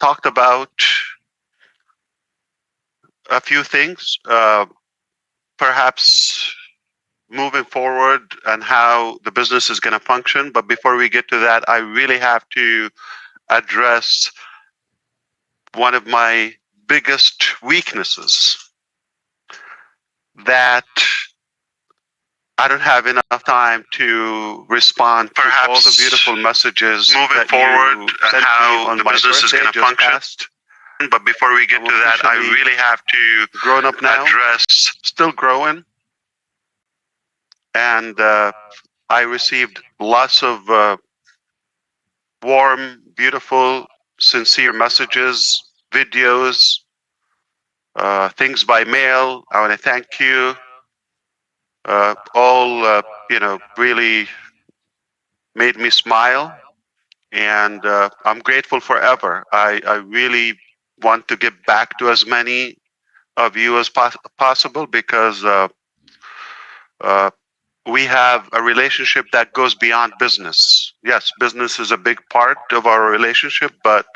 talked about a few things, perhaps moving forward and how the business is going to function. But before we get to that, I really have to address one of my biggest weaknesses, that I don't have enough time to respond to all the beautiful messages moving that forward you and sent how me on the my business is birthday going to just function. passed. But before we get I'm to that, I officially really have to grown up now, address. still growing, and I received lots of warm, beautiful, sincere messages, videos, things by mail. I want to thank you. All really made me smile, and I'm grateful forever. I really want to give back to as many of you as possible, because uh, we have a relationship that goes beyond business. Yes, business is a big part of our relationship, but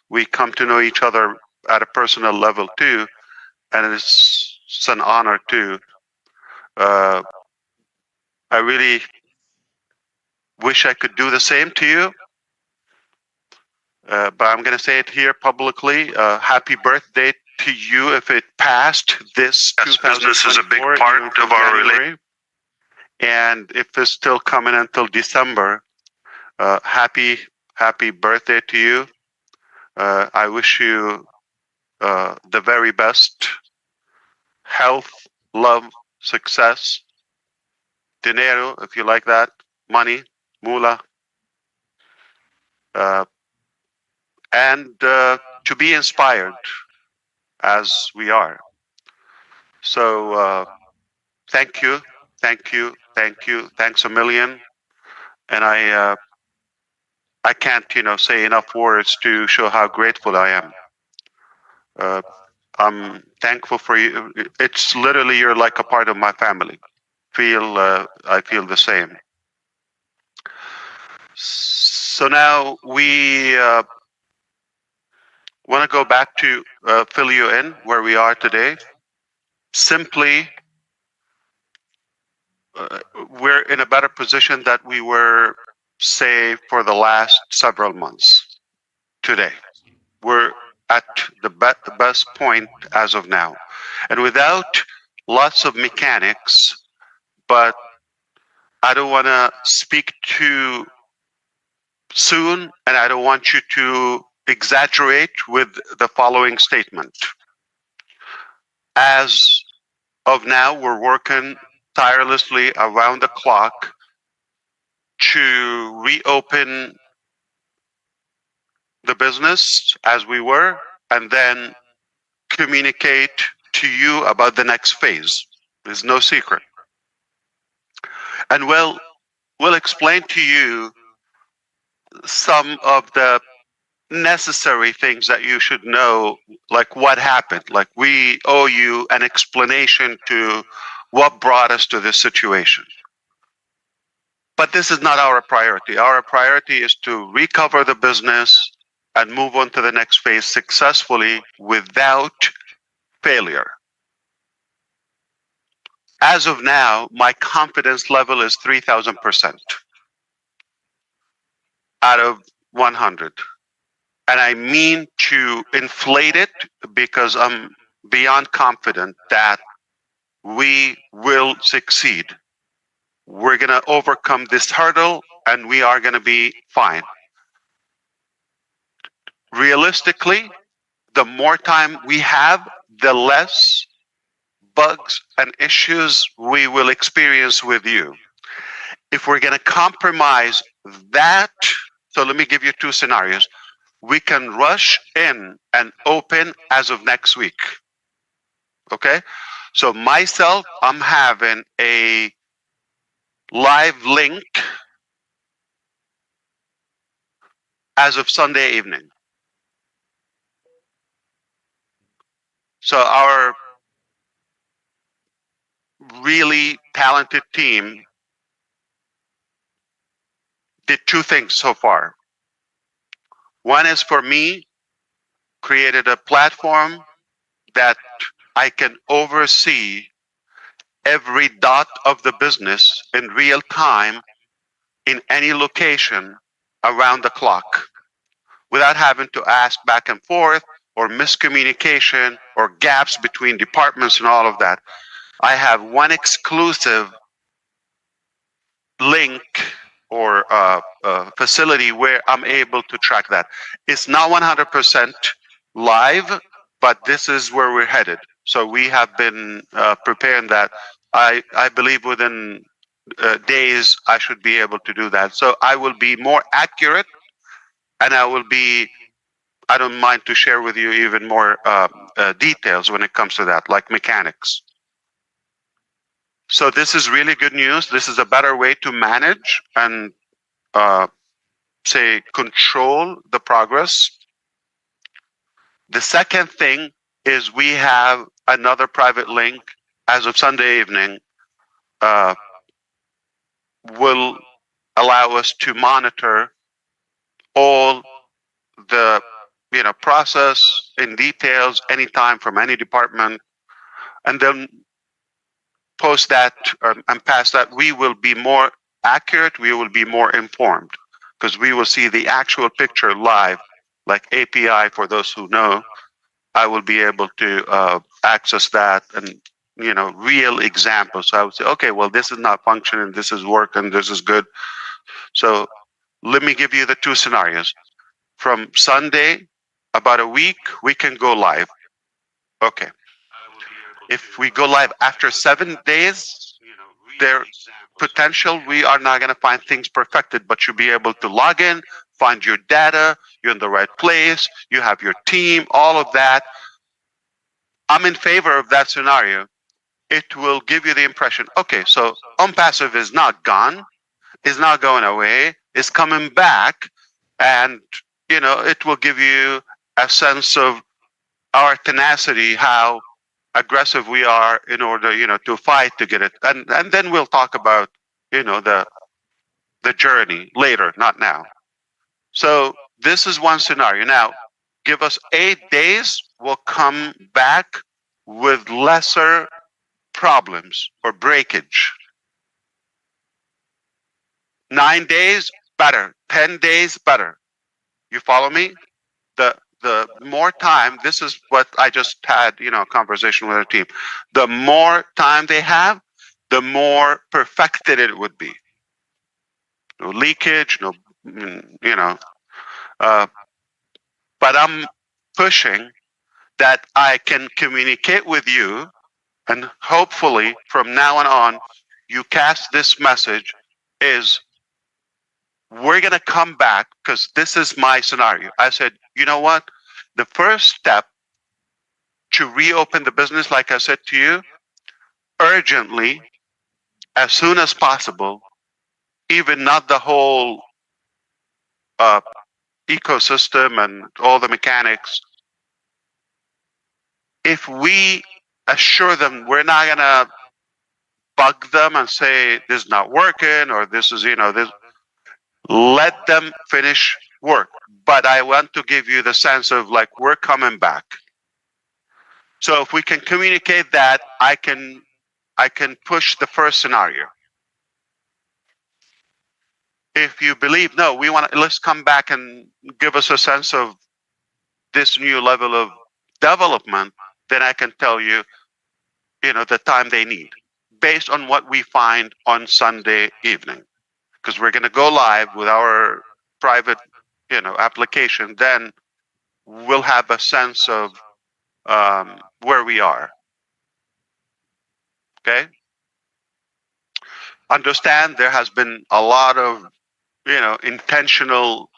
we come to know each other at a personal level too, and it's an honor too. Uh, I really wish I could do the same to you, but I'm going to say it here publicly. Happy birthday to you if it passed this Yes, business is a big 2024, part even from of our January. And if it's still coming until December, happy birthday to you. I wish you the very best health, love, success, dinero, if you like that, money, mula, uh, and to be inspired as we are. So thank you, thank you, thank you, thanks a million. And I can't say enough words to show how grateful I am. Uh, I'm thankful for you. It's literally, you're like a part of my family. I feel the same. So now we want to go back to fill you in where we are today. Simply, we're in a better position that we were, say, for the last several months. Today, we're at the best point as of now, and without lots of mechanics. But I don't want to speak too soon, and I don't want you to exaggerate with the following statement. As of now, we're working tirelessly around the clock to reopen the business as we were, and then communicate to you about the next phase. There's no secret. And we'll explain to you some of the necessary things that you should know, like what happened. Like, we owe you an explanation to what brought us to this situation. But this is not our priority. Our priority is to recover the business and move on to the next phase successfully without failure. As of now, my confidence level is 3,000% out of 100. And I mean to inflate it, because I'm beyond confident that we will succeed. We're going to overcome this hurdle, and we are going to be fine. Realistically, the more time we have, the less bugs and issues we will experience with you. If we're going to compromise that, so let me give you two scenarios. We can rush in and open as of next week. Okay? So myself, I'm having a live link as of Sunday evening. So our really talented team did two things so far. One is for me created a platform that I can oversee every dot of the business in real time in any location around the clock without having to ask back and forth or miscommunication or gaps between departments and all of that. I have one exclusive link or facility where I'm able to track that. It's not 100% live, but this is where we're headed. So we have been preparing that. I believe within days I should be able to do that. So I will be more accurate, and I don't mind to share with you even more details when it comes to that, like mechanics. So this is really good news. This is a better way to manage and uh, say control the progress. The second thing is we have another private link as of Sunday evening uh, will allow us to monitor all the process in details anytime from any department, and then post that and past that we will be more accurate, we will be more informed because we will see the actual picture live, like API. For those who know, I will be able to access that and real examples. So I would say, okay, well, this is not functioning, this is working, this is good. So let me give you the two scenarios. From Sunday, about a week, we can go live. Okay. If we go live after 7 days, there potential we are not going to find things perfected, but you'll be able to log in, find your data, you're in the right place, you have your team, all of that. I'm in favor of that scenario. It will give you the impression, okay, so unpassive is not gone, is not going away, is coming back, and it will give you a sense of our tenacity, how aggressive we are in order to fight to get it, and then we'll talk about the journey later, not now. So this is one scenario. Now give us 8 days, we'll come back with lesser problems or breakage. 9 days better, 10 days better. You follow me? The more time, this is what I just had, a conversation with our team. The more time they have, the more perfected it would be. No leakage, no, you know. Uh, but I'm pushing that I can communicate with you, and hopefully from now on, you cast this message is we're gonna come back because this is my scenario. I said, you know what? The first step to reopen the business, like I said to you, urgently, as soon as possible, even not the whole uh, ecosystem and all the mechanics. If we assure them we're not going to bug them and say this is not working or this is, this, let them finish work. But I want to give you the sense of like we're coming back. So if we can communicate that, I can push the first scenario. If you believe no, we want to, let's come back and give us a sense of this new level of development, then I can tell you, the time they need based on what we find on Sunday evening. Because we're going to go live with our private, application. Then we'll have a sense of where we are. Okay. Understand there has been a lot of, intentional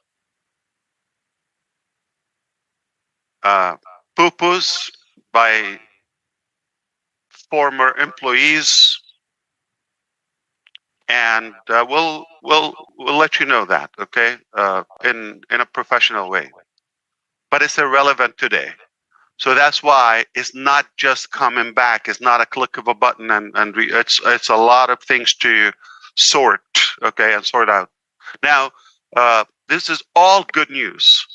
poo-poos by former employees, and we'll let you know that, okay, in a professional way. But it's irrelevant today. So that's why it's not just coming back. It's not a click of a button, and it's a lot of things to sort, okay, and sort out. Now, this is all good news.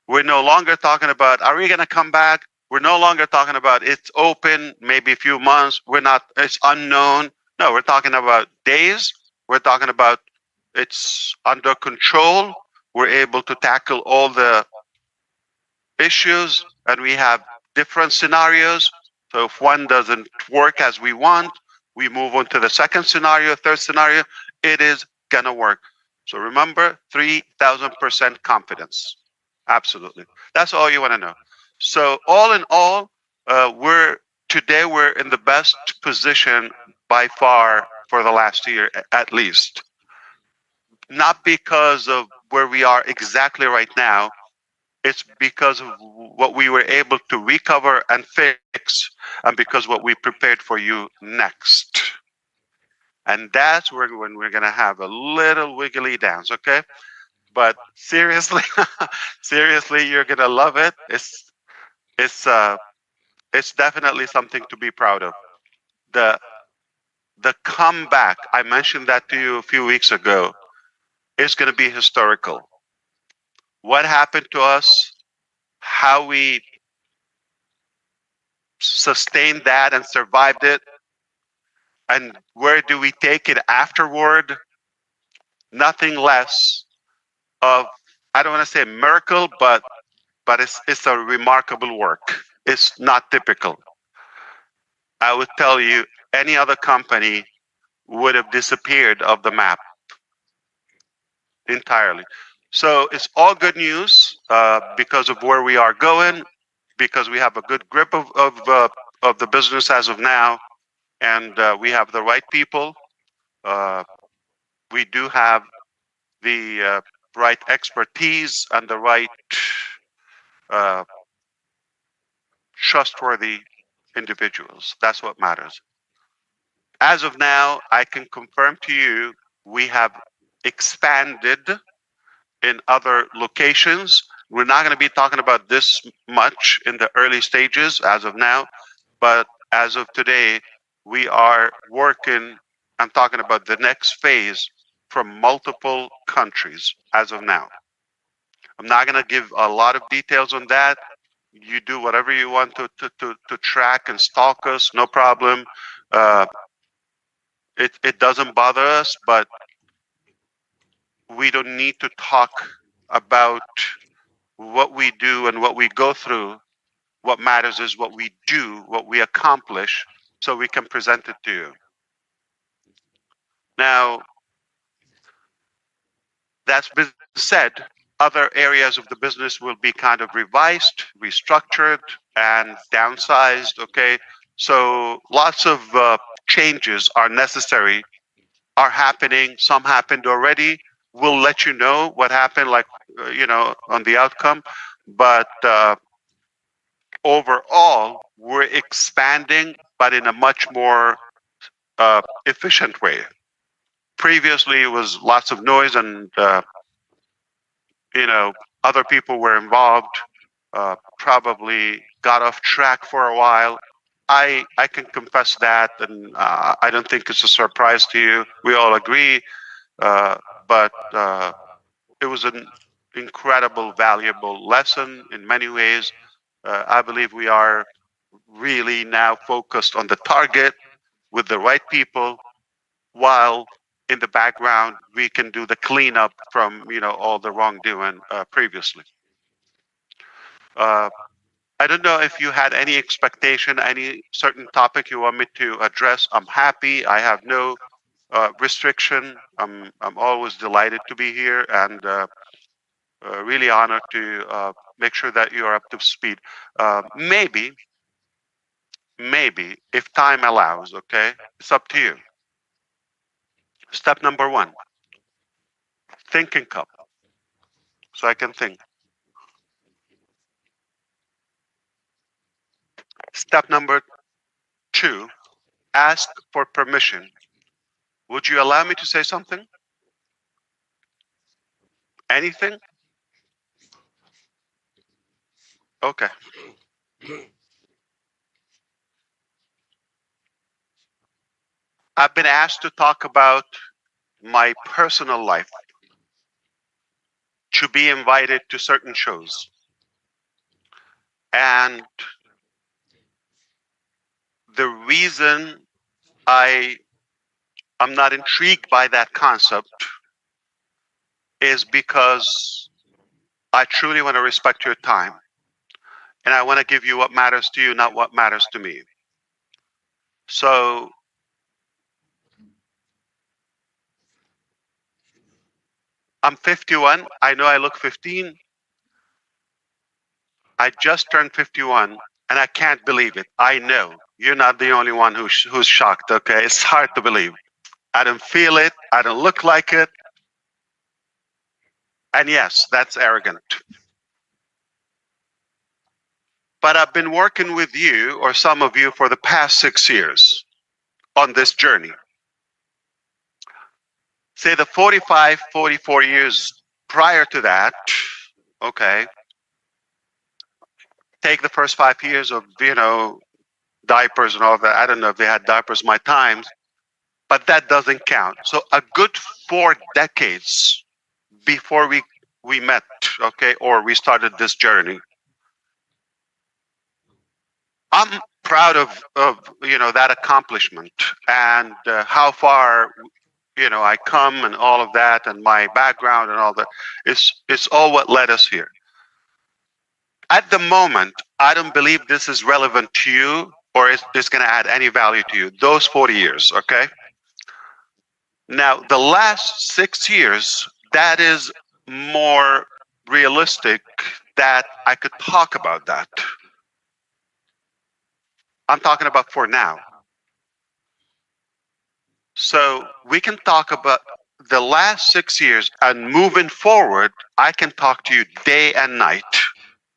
We're no longer talking about, are we going to come back? We're no longer talking about it's open, maybe a few months. We're not, it's unknown. No, we're talking about days. We're talking about it's under control. We're able to tackle all the issues and we have different scenarios. So if one doesn't work as we want, we move on to the second scenario, third scenario. It is going to work. So remember, 3,000% confidence. Absolutely. That's all you want to know. So all in all, we're in the best position by far for the last year, at least. Not because of where we are exactly right now, it's because of what we were able to recover and fix, and because what we prepared for you next. And that's where when we're gonna have a little wiggly dance, okay? But seriously, seriously, you're gonna love it. It's uh it's definitely something to be proud of. The the comeback, I mentioned that to you a few weeks ago, is gonna be historical. What happened to us, how we sustained that and survived it, and where do we take it afterward? Nothing less of, I don't want to say a miracle, but it's a remarkable work. It's not typical. I would tell you any other company would have disappeared off the map entirely. So it's all good news because of where we are going, because we have a good grip of the business as of now, and we have the right people. Uh, we do have the right expertise and the right uh, trustworthy individuals. That's what matters. As of now, I can confirm to you we have expanded in other locations. We're not going to be talking about this much in the early stages as of now, but as of today, we are working. I'm talking about the next phase from multiple countries as of now. I'm not going to give a lot of details on that. You do whatever you want to track and stalk us, no problem. Uh, it doesn't bother us, but we don't need to talk about what we do and what we go through. What matters is what we do, what we accomplish, so we can present it to you. Now, that's been said, other areas of the business will be kind of revised, restructured, and downsized. Okay, so lots of changes are necessary, are happening. Some happened already. We'll let you know what happened, like on the outcome. But overall, we're expanding, but in a much more efficient way. Previously, it was lots of noise and you know, other people were involved, probably got off track for a while. I can confess that, and I don't think it's a surprise to you. We all agree, uh, but it was an incredible, valuable lesson in many ways. I believe we are really now focused on the target with the right people, while in the background we can do the cleanup from all the wrongdoing previously. Uh, I don't know if you had any expectation, any certain topic you want me to address. I'm happy. I have no restriction. I'm always delighted to be here and really honored to make sure that you are up to speed. Maybe if time allows, okay, it's up to you. Step number one, thinking cup, so I can think. Step number two, ask for permission. Would you allow me to say something? Anything? Okay. I've been asked to talk about my personal life, to be invited to certain shows. And the reason I I'm not intrigued by that concept is because I truly want to respect your time, and I want to give you what matters to you, not what matters to me. So I'm 51. I know I look 15. I just turned 51, and I can't believe it. I know you're not the only one who's shocked. Okay, it's hard to believe. I don't feel it. I don't look like it. And yes, that's arrogant. But I've been working with you, or some of you, for the past 6 years on this journey. Say the 45, 44 years prior to that, okay, take the first 5 years of, diapers and all of that. I don't know if they had diapers my times, but that doesn't count. So a good 4 decades before we met, okay, or we started this journey. I'm proud of that accomplishment, and how far I come, and all of that, and my background and all that. It's all what led us here. At the moment, I don't believe this is relevant to you, or it's going to add any value to you. Those 40 years, okay? Now, the last 6 years, that is more realistic that I could talk about that. I'm talking about for now. So we can talk about the last 6 years, and moving forward, I can talk to you day and night.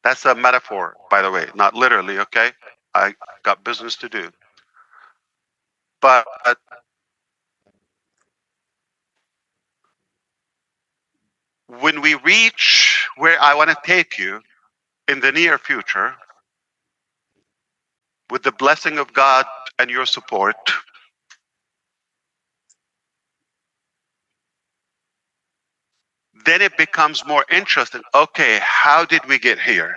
That's a metaphor, by the way, not literally, okay? I got business to do. But when we reach where I want to take you in the near future, with the blessing of God and your support, then it becomes more interesting. Okay, how did we get here?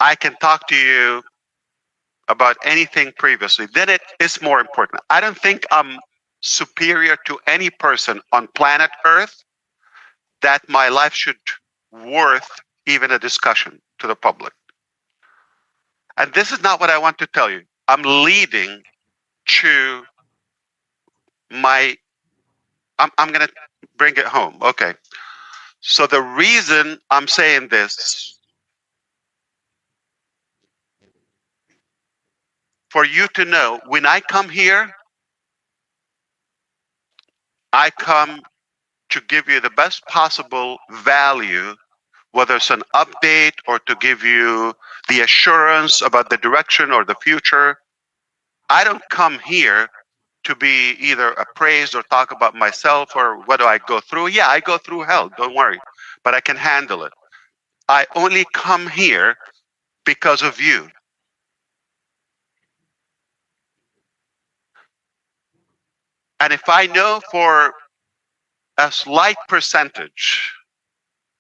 I can talk to you about anything previously. Then it is more important. I don't think I'm superior to any person on planet Earth that my life should worth even a discussion to the public. And this is not what I want to tell you. I'm leading to my, I'm going to bring it home. Okay. So the reason I'm saying this, for you to know, when I come here, I come to give you the best possible value, whether it's an update or to give you the assurance about the direction or the future. I don't come here to be either appraised or talk about myself or what do I go through. Yeah, I go through hell, don't worry, but I can handle it. I only come here because of you. And if I know for a slight percentage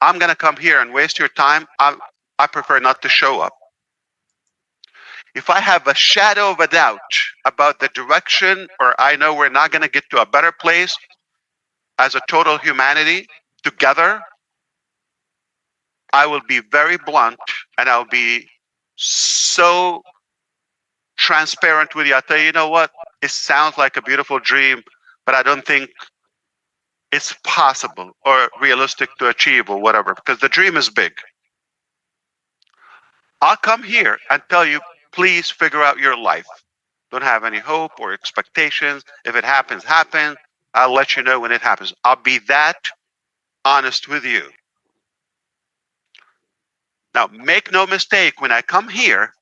I'm going to come here and waste your time, I prefer not to show up. If I have a shadow of a doubt about the direction, or I know we're not going to get to a better place as a total humanity together, I will be very blunt, and I'll be so transparent with you. I'll tell you, you know what? It sounds like a beautiful dream, but I don't think it's possible or realistic to achieve or whatever, because the dream is big. I'll come here and tell you, please figure out your life. Don't have any hope or expectations. If it happens, happen. I'll let you know when it happens. I'll be that honest with you. Now, make no mistake, when I come here,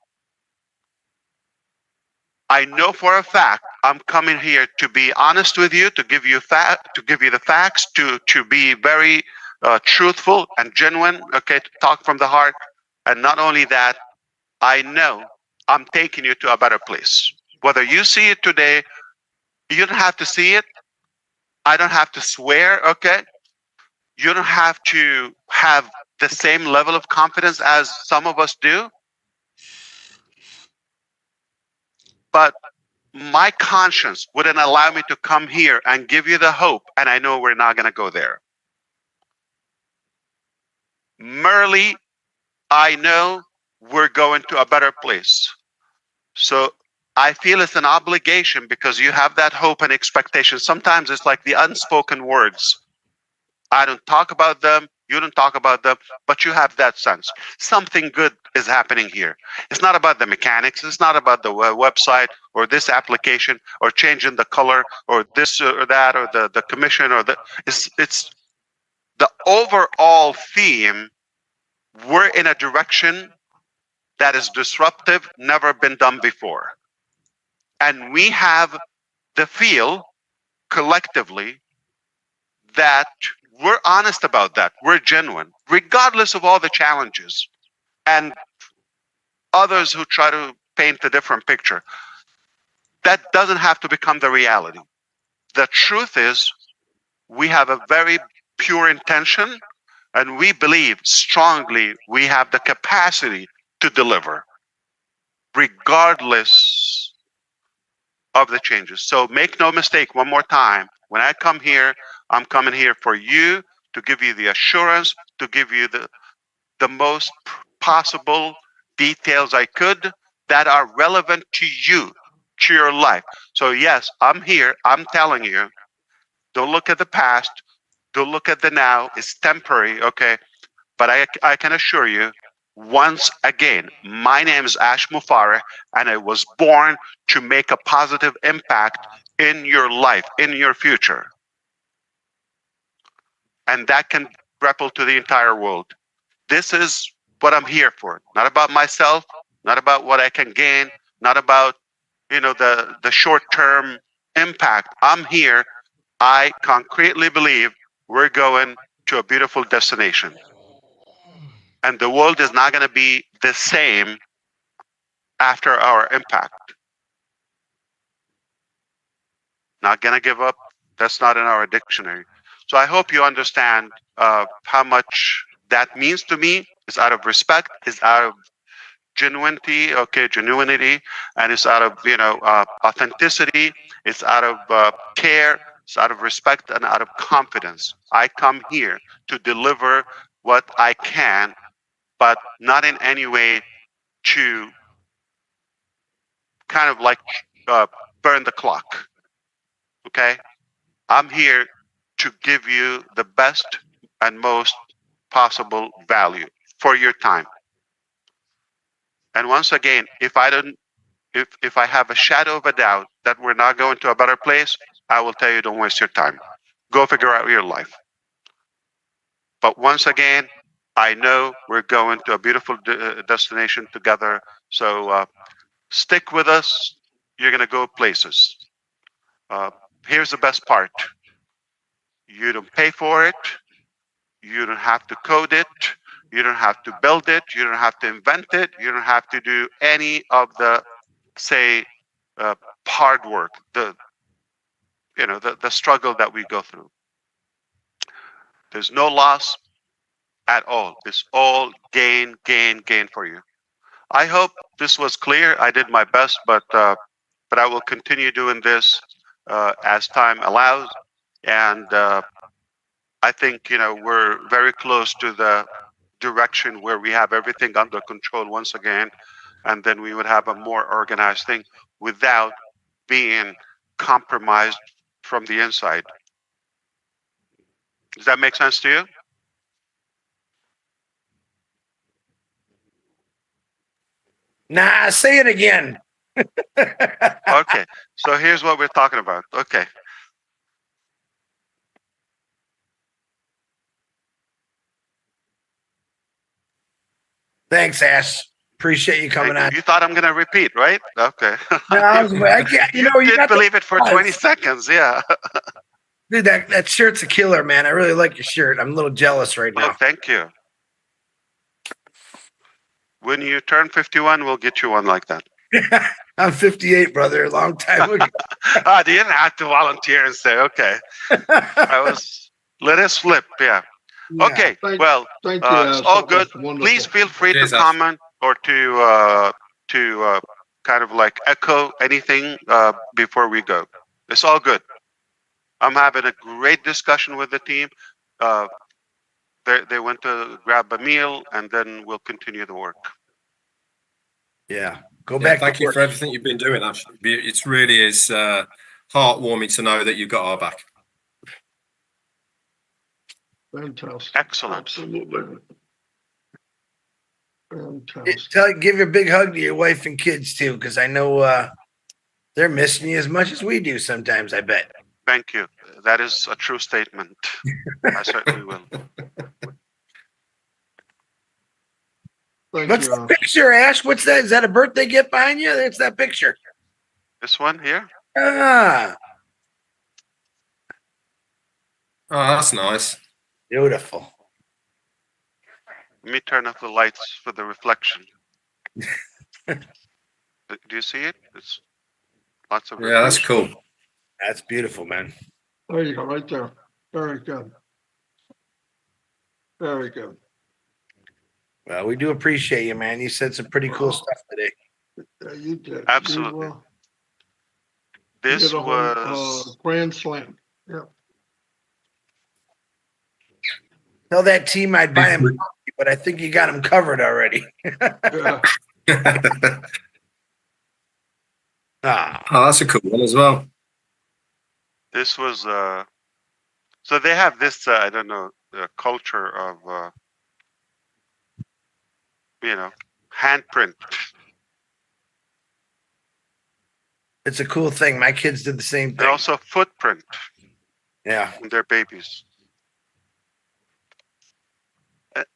I know for a fact I'm coming here to be honest with you, to give you the facts, to be very truthful and genuine, okay, to talk from the heart. And not only that, I know I'm taking you to a better place. Whether you see it today, you don't have to see it. I don't have to swear, okay? You don't have to have the same level of confidence as some of us do, but my conscience wouldn't allow me to come here and give you the hope, and I know we're not going to go there. Merely, I know we're going to a better place. So I feel it's an obligation because you have that hope and expectation. Sometimes it's like the unspoken words. I don't talk about them, you don't talk about them, but you have that sense. Something good is happening here. It's not about the mechanics, it's not about the website or this application or changing the color or this or that or the commission or it's the overall theme. We're in a direction that is disruptive, never been done before. And we have the feel collectively that we're honest about that. We're genuine, regardless of all the challenges and others who try to paint a different picture. That doesn't have to become the reality. The truth is, we have a very pure intention and we believe strongly we have the capacity to deliver, regardless of the changes. So make no mistake, one more time, when I come here, I'm coming here for you to give you the assurance, to give you the most possible details I could that are relevant to you, to your life. So yes, I'm here, I'm telling you, don't look at the past, don't look at the now, it's temporary, okay? But I can assure you, once again, my name is Ash Mufareh, and I was born to make a positive impact in your life, in your future. And that can ripple to the entire world. This is what I'm here for. Not about myself, not about what I can gain, not about the short-term impact. I'm here. I concretely believe we're going to a beautiful destination. And the world is not going to be the same after our impact. Not going to give up. That's not in our dictionary. So I hope you understand how much that means to me. It's out of respect. It's out of genuinity, and it's out of authenticity. It's out of care. It's out of respect and out of confidence. I come here to deliver what I can, but not in any way to kind of like burn the clock. Okay, I'm here to give you the best and most possible value for your time. And once again, if I have a shadow of a doubt that we're not going to a better place, I will tell you, don't waste your time. Go figure out your life. But once again, I know we're going to a beautiful destination together. So stick with us. You're going to go places. Uh, Here's the best part. You don't pay for it. You don't have to code it. You don't have to build it. You don't have to invent it. You don't have to do any of the, say, uh, hard work, the struggle that we go through. There's no loss at all. It's all gain, gain, gain for you. I hope this was clear. I did my best, but I will continue doing this as time allows. And I think we're very close to the direction where we have everything under control once again, and then we would have a more organized thing without being compromised from the inside. Does that make sense to you? Nah, say it again. Okay, so here's what we're talking about. Okay. Thanks, Ash. Appreciate you coming on. You thought I'm going to repeat, right? Okay. No, I can't, you did believe it for 20 seconds, yeah. Dude, that shirt's a killer, man. I really like your shirt. I'm a little jealous right now. Oh, thank you. When you turn 51, we'll get you one like that. I'm 58, brother. A long time ago. You didn't have to volunteer and say, okay. Let us flip, yeah. Yeah. Okay, Thank- well, Thank you, it's Ash. all That good. was wonderful. Please feel free Cheers, to Ash. comment or to kind of like echo anything before we go. It's all good. I'm having a great discussion with the team. Uh, they went to grab a meal, and then we'll continue the work. Yeah. Go Yeah, back. thank to you work. for everything you've been doing, Ash. It really is heartwarming to know that you've got our back. Fantastic. Excellent. Absolutely. Fantastic. Give your big hug to your wife and kids too, because I know they're missing you as much as we do sometimes. I bet. Thank you. That is a true statement. I certainly will. Thank What's you, that Ash. picture, Ash? What's that? Is that a birthday gift behind you? That's that picture. This one here. Ah, Oh, that's nice. beautiful. Let me turn off the lights for the reflection. Do you see it? It's lots of Yeah, that's reflection. cool. That's beautiful, man. There you go, right there. Very good. Very good. Well, we do appreciate you, man. You said some pretty cool Wow. stuff today. Yeah, you did. Absolutely. You This did a whole was grand slam. Yeah. Tell that team I'd buy him, coffee, but I think you got him covered already. Yeah. Ah, Oh, that's a cool one as well. this was so they have this I don't know culture of handprint. it's a cool thing. My kids did the same And thing. also footprint Yeah. in their babies.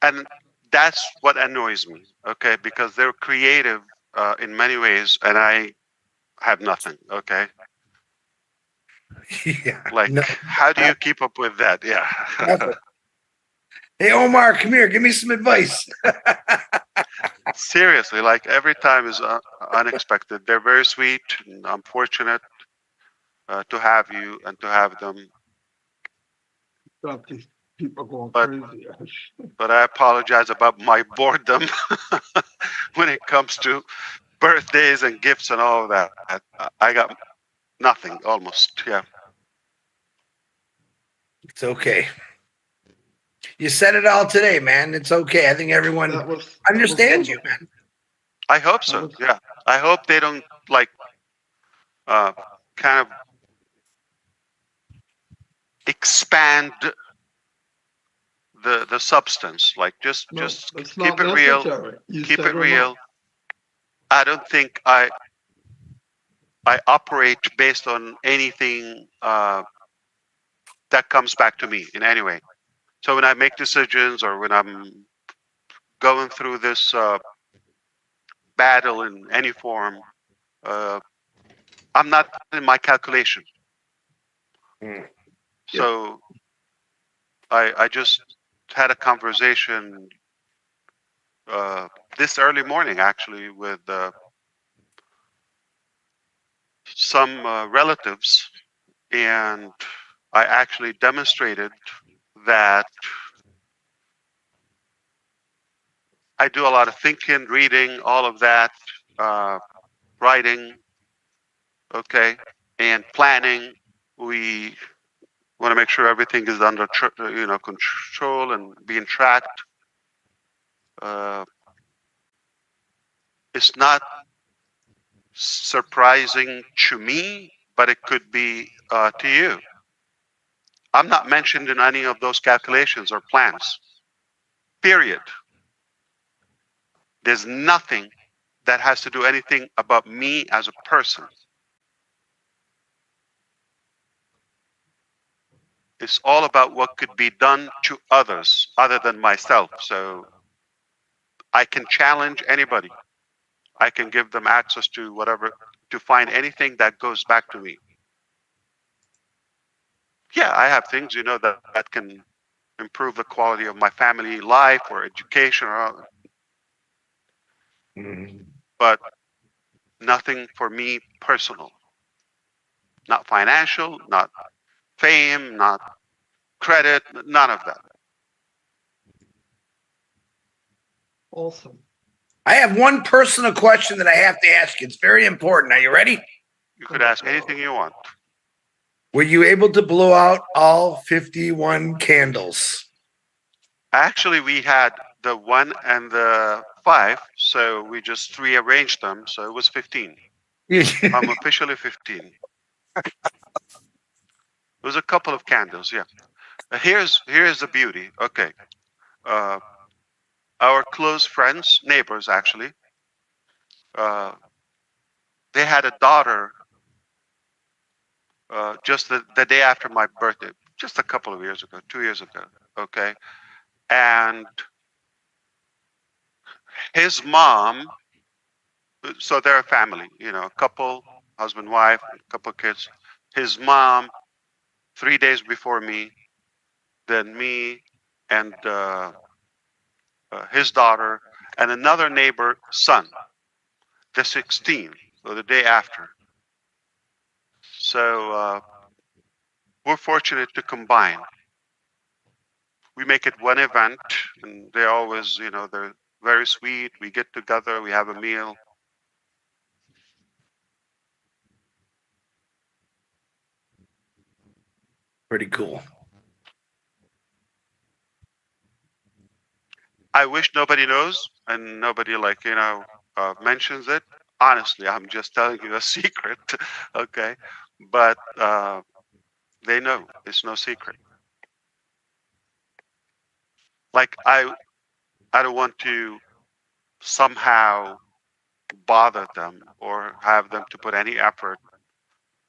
And that's what annoys me, okay? Because they're creative in many ways, and I have nothing, okay? Yeah. Like, No, how do you keep up with that? Yeah. nothing. Hey, Omar, come here. Give me some advice. Seriously, like every time is unexpected. They're very sweet, and I'm fortunate to have you and to have them. Got these people going But- crazy. Ash. But I apologize about my boredom when it comes to birthdays and gifts and all of that. I got nothing almost. Yeah. It's okay. You said it all today, man. It's okay. I think everyone That was understands you, wonderful. man. I hope so. Yeah. I hope they don't like kind of expand the substance. Like just No, just it's keep not it real. necessary. You Keep said it enough. real. I don't think I operate based on anything that comes back to me in any way. So when I make decisions or when I'm going through this battle in any form, I'm not in my calculation. Mm. So I just had a conversation this early morning actually with some relatives, and I actually demonstrated that I do a lot of thinking, reading, all of that, writing, okay, and planning. We want to make sure everything is under control and being tracked. It's not surprising to me, but it could be to you. I'm not mentioned in any of those calculations or plans. Period. There's nothing that has to do anything about me as a person. It's all about what could be done to others other than myself. So I can challenge anybody. I can give them access to whatever, to find anything that goes back to me. Yeah, I have things, that can improve the quality of my family life or education, Mm. but nothing for me personal. Not financial, not fame, not credit, none of that. Awesome. I have one personal question that I have to ask you. It's very important. Are you ready? You could ask anything you want. Were you able to blow out all 51 candles? Actually, we had the 1 and the 5, so we just rearranged them, so it was 15. I'm officially 15. It was a couple of candles, yeah. Here's the beauty. Okay, uh, our close friends, neighbors actually, uh, they had a daughter just the day after my birthday, just a couple of years ago, 2 years ago. Okay, and his mom. So they're a family, a couple, husband, wife, a couple kids. His mom, 3 days before me, then me, and his daughter, and another neighbor, son, the 16th, so the day after. So we're fortunate to combine. We make it one event, and they always, they're very sweet. We get together, we have a meal. Pretty cool. I wish nobody knows and nobody mentions it. Honestly, I'm just telling you a secret, okay? But they know it's no secret. Like I don't want to somehow bother them or have them to put any effort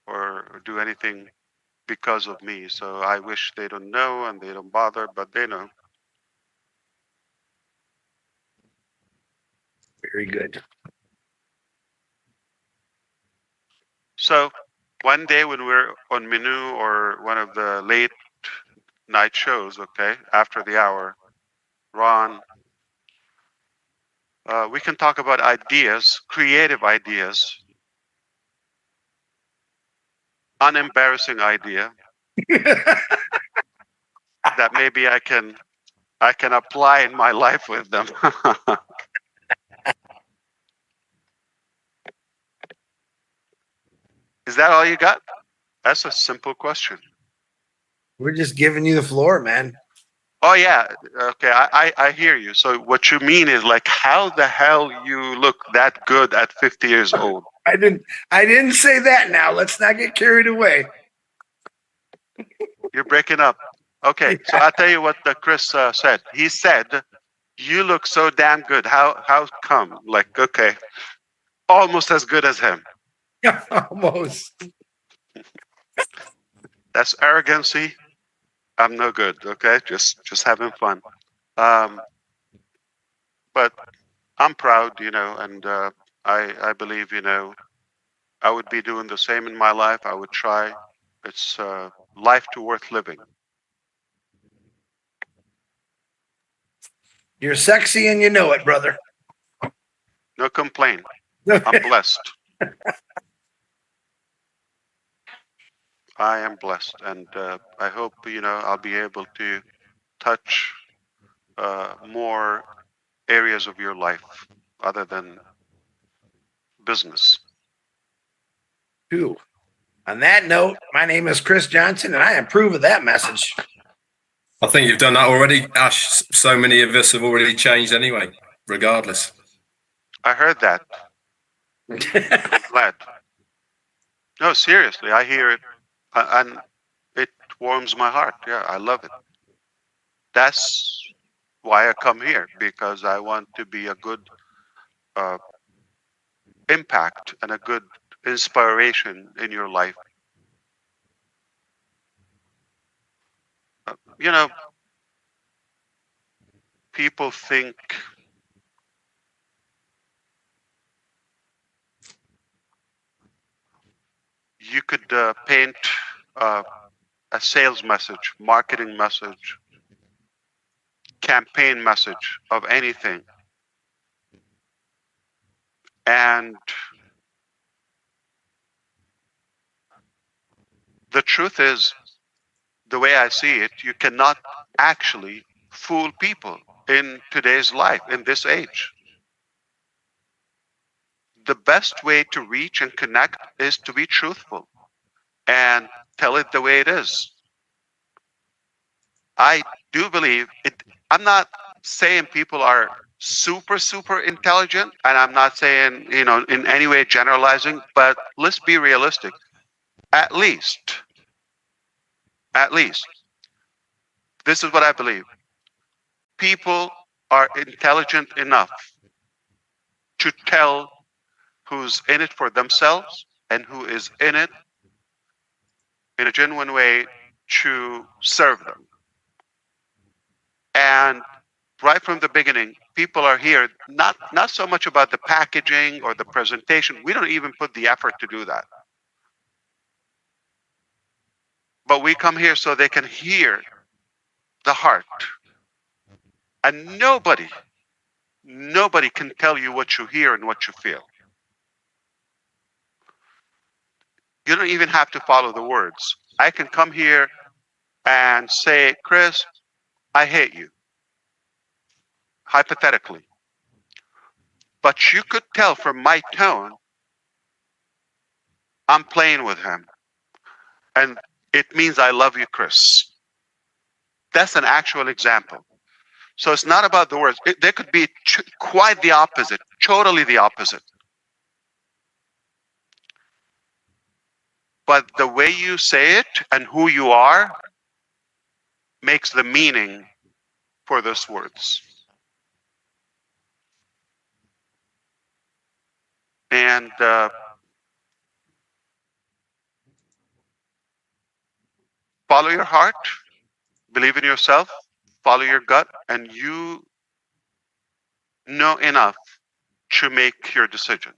or do anything because of me. So I wish they don't know and they don't bother, but they know. Very good. So one day when we're on Menu or one of the late night shows, okay, after the hour, Ron, we can talk about ideas, creative ideas, unembarrassing idea that maybe I can apply in my life with them. Is that all you got? That's a simple question. We're just giving you the floor, man. Oh yeah, okay, I hear you. So what you mean is like how the hell you look that good at 50 years old? I didn't say that now. Let's not get carried away. You're breaking up. Okay, so I'll tell you what Chris said. He said, "You look so damn good. How come?" Like, okay, almost as good as him. Almost. That's arrogancy. I'm no good. Okay, just having fun. Um, but I'm proud, and I believe, I would be doing the same in my life. I would try. It's life too worth living. You're sexy and you know it, brother. No complaint. I'm blessed. I am blessed, and I hope I'll be able to touch more areas of your life other than business. Too. On that note, my name is Chris Johnson, and I approve of that message. I think you've done that already, Ash. So many of us have already changed anyway, regardless. I heard that. I'm glad. No, seriously, I hear it, and it warms my heart. Yeah, I love it. That's why I come here, because I want to be a good uh, impact and a good inspiration in your life. You know, people think you could paint uh, a sales message, marketing message, campaign message of anything. And the truth is, the way I see it, you cannot actually fool people. in today's life, in this age. The best way to reach and connect is to be truthful and tell it the way it is. I do believe it. I'm not saying people are super intelligent, and I'm not saying, in any way generalizing, but let's be realistic. At least, at least, this is what I believe. People are intelligent enough to tell who's in it for themselves and who is in it in a genuine way to serve them. And right from the beginning, people are here not so much about the packaging or the presentation. We don't even put the effort to do that. But we come here so they can hear the heart. And nobody can tell you what you hear and what you feel. You don't even have to follow the words. I can come here and say, Chris, I hate you, hypothetically. But you could tell from my tone, I'm playing with him. And it means I love you, Chris. That's an actual example. So it's not about the words. There could be quite the opposite, totally the opposite. But the way you say it and who you are makes the meaning for those words. And follow your heart, believe in yourself, follow your gut, and you know enough to make your decision.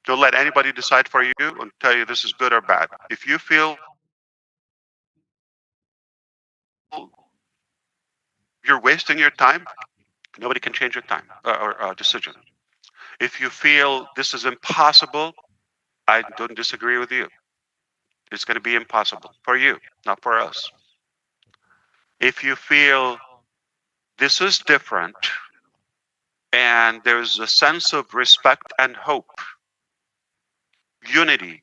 Don't let anybody decide for you and tell you this is good or bad. If you feel you're wasting your time, nobody can change your time or decision. If you feel this is impossible, I don't disagree with you. It's going to be impossible for you, not for us. If you feel this is different and there's a sense of respect and hope, unity,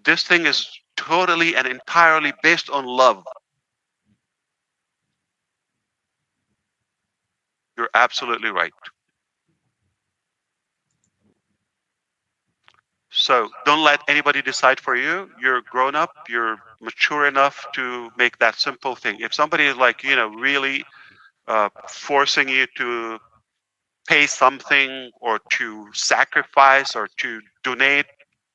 this thing is totally and entirely based on love. You're absolutely right. So don't let anybody decide for you. You're grown up, you're mature enough to make that simple thing. If somebody is like, really forcing you to pay something or to sacrifice or to donate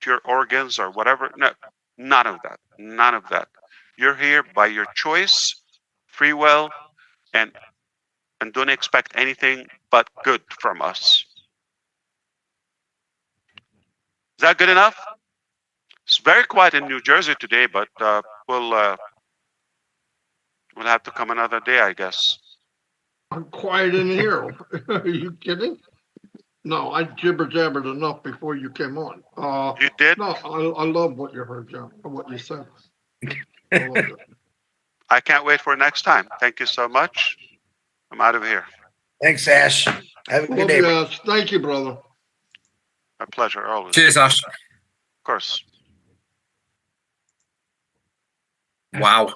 your organs or whatever, no, none of that. None of that. You're here by your choice, free will, and don't expect anything but good from us. Is that good enough? It's very quiet in New Jersey today, but we'll have to come another day, I guess. I'm quiet in here. Are you kidding? No, I jibber jabbered enough before you came on. You did? No, I love what you heard, John, what you said. I loved it. I can't wait for next time. Thank you so much. I'm out of here. Thanks, Ash. Have a good Love day. you, Ash. Thank you, brother. My pleasure, always. Cheers, Ash. Of course. Wow.